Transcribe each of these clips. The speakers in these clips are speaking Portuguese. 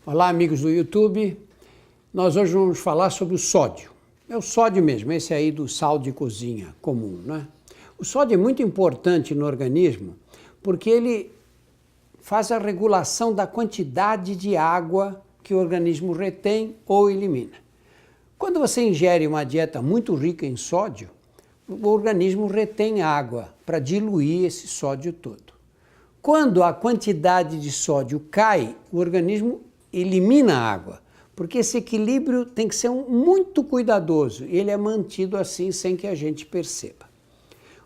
Olá, amigos do YouTube. Nós hoje vamos falar sobre o sódio. É o sódio mesmo, esse aí do sal de cozinha comum, né? O sódio é muito importante no organismo porque ele faz a regulação da quantidade de água que o organismo retém ou elimina. Quando você ingere uma dieta muito rica em sódio, o organismo retém água para diluir esse sódio todo. Quando a quantidade de sódio cai, o organismo elimina a água, porque esse equilíbrio tem que ser muito cuidadoso, ele é mantido assim sem que a gente perceba.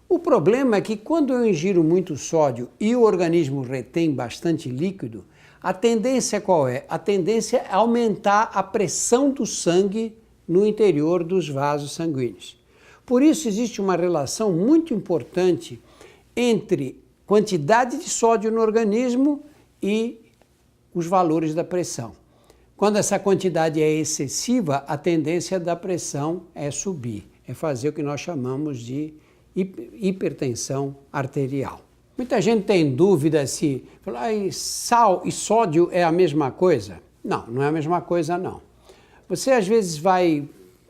O problema é que quando eu ingiro muito sódio e o organismo retém bastante líquido, a tendência qual é? A tendência é aumentar a pressão do sangue no interior dos vasos sanguíneos. Por isso existe uma relação muito importante entre quantidade de sódio no organismo e os valores da pressão. Quando essa quantidade é excessiva, a tendência da pressão é subir, é fazer o que nós chamamos de hipertensão arterial. Muita gente tem dúvida se sal e sódio é a mesma coisa. Não, não é a mesma coisa não. Você às vezes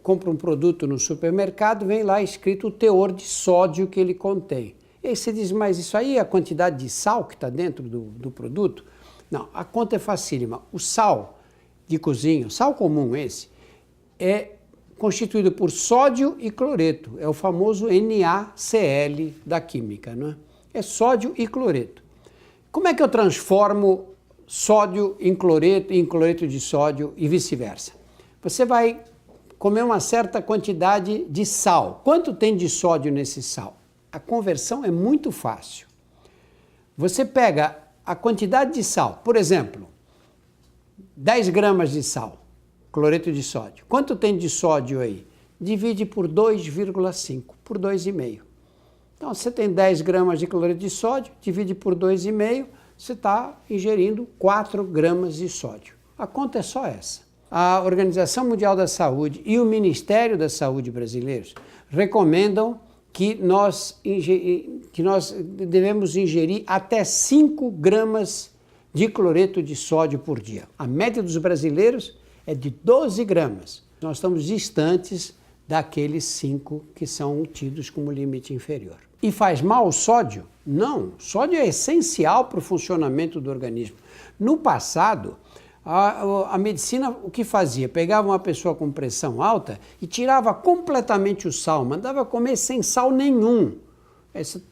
compra um produto no supermercado, vem lá escrito o teor de sódio que ele contém. E aí você diz, mas isso aí é a quantidade de sal que está dentro do produto? Não, a conta é facílima. O sal de cozinha, o sal comum esse, é constituído por sódio e cloreto. É o famoso NaCl da química, não é? É sódio e cloreto. Como é que eu transformo sódio em cloreto de sódio e vice-versa? Você vai comer uma certa quantidade de sal. Quanto tem de sódio nesse sal? A conversão é muito fácil. Você pega a quantidade de sal, por exemplo, 10 gramas de sal, cloreto de sódio. Quanto tem de sódio aí? Divide por 2,5, por 2,5. Então, você tem 10 gramas de cloreto de sódio, divide por 2,5, você está ingerindo 4 gramas de sódio. A conta é só essa. A Organização Mundial da Saúde e o Ministério da Saúde brasileiros recomendam que nós devemos ingerir até 5 gramas de cloreto de sódio por dia. A média dos brasileiros é de 12 gramas. Nós estamos distantes daqueles 5 que são tidos como limite inferior. E faz mal o sódio? Não, o sódio é essencial para o funcionamento do organismo. No passado, a medicina o que fazia? Pegava uma pessoa com pressão alta e tirava completamente o sal, mandava comer sem sal nenhum.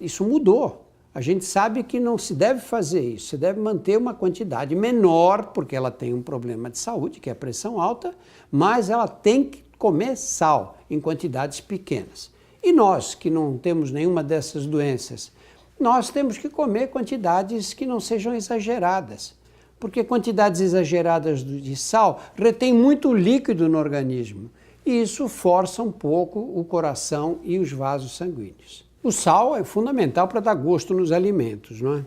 Isso mudou. A gente sabe que não se deve fazer isso, se deve manter uma quantidade menor, porque ela tem um problema de saúde, que é a pressão alta, mas ela tem que comer sal em quantidades pequenas. E nós, que não temos nenhuma dessas doenças, nós temos que comer quantidades que não sejam exageradas. Porque quantidades exageradas de sal retém muito líquido no organismo e isso força um pouco o coração e os vasos sanguíneos. O sal é fundamental para dar gosto nos alimentos, não é?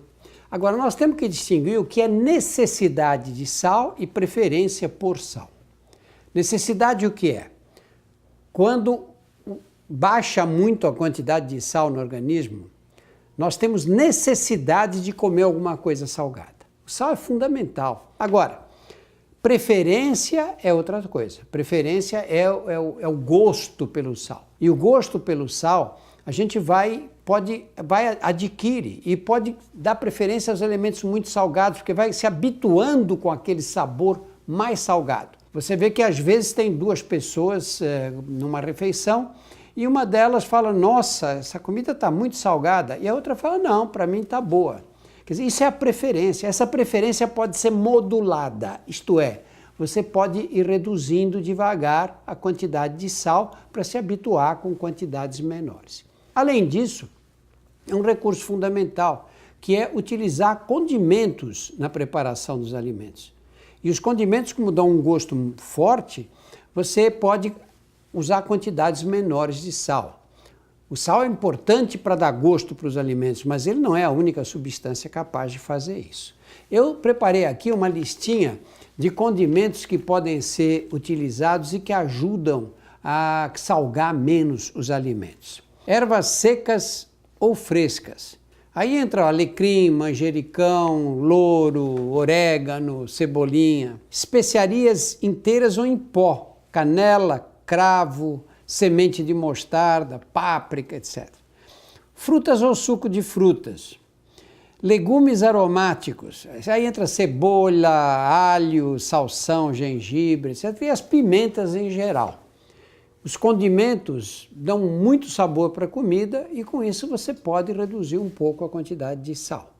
Agora, nós temos que distinguir o que é necessidade de sal e preferência por sal. Necessidade o que é? Quando baixa muito a quantidade de sal no organismo, nós temos necessidade de comer alguma coisa salgada. O sal é fundamental. Agora, preferência é outra coisa. Preferência é o gosto pelo sal. E o gosto pelo sal, a gente adquire e pode dar preferência aos alimentos muito salgados, porque vai se habituando com aquele sabor mais salgado. Você vê que às vezes tem duas pessoas numa refeição e uma delas fala, nossa, essa comida está muito salgada, e a outra fala, não, para mim está boa. Quer dizer, isso é a preferência. Essa preferência pode ser modulada, isto é, você pode ir reduzindo devagar a quantidade de sal para se habituar com quantidades menores. Além disso, é um recurso fundamental, que é utilizar condimentos na preparação dos alimentos. E os condimentos, como dão um gosto forte, você pode usar quantidades menores de sal. O sal é importante para dar gosto para os alimentos, mas ele não é a única substância capaz de fazer isso. Eu preparei aqui uma listinha de condimentos que podem ser utilizados e que ajudam a salgar menos os alimentos. Ervas secas ou frescas. Aí entra alecrim, manjericão, louro, orégano, cebolinha, especiarias inteiras ou em pó, canela, cravo, semente de mostarda, páprica, etc. Frutas ou suco de frutas. Legumes aromáticos, aí entra cebola, alho, salsão, gengibre, etc. E as pimentas em geral. Os condimentos dão muito sabor para a comida e com isso você pode reduzir um pouco a quantidade de sal.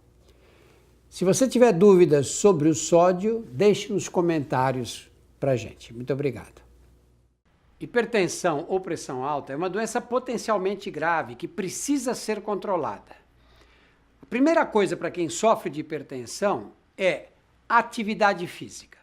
Se você tiver dúvidas sobre o sódio, deixe nos comentários para a gente. Muito obrigado. Hipertensão ou pressão alta é uma doença potencialmente grave que precisa ser controlada. A primeira coisa para quem sofre de hipertensão é atividade física.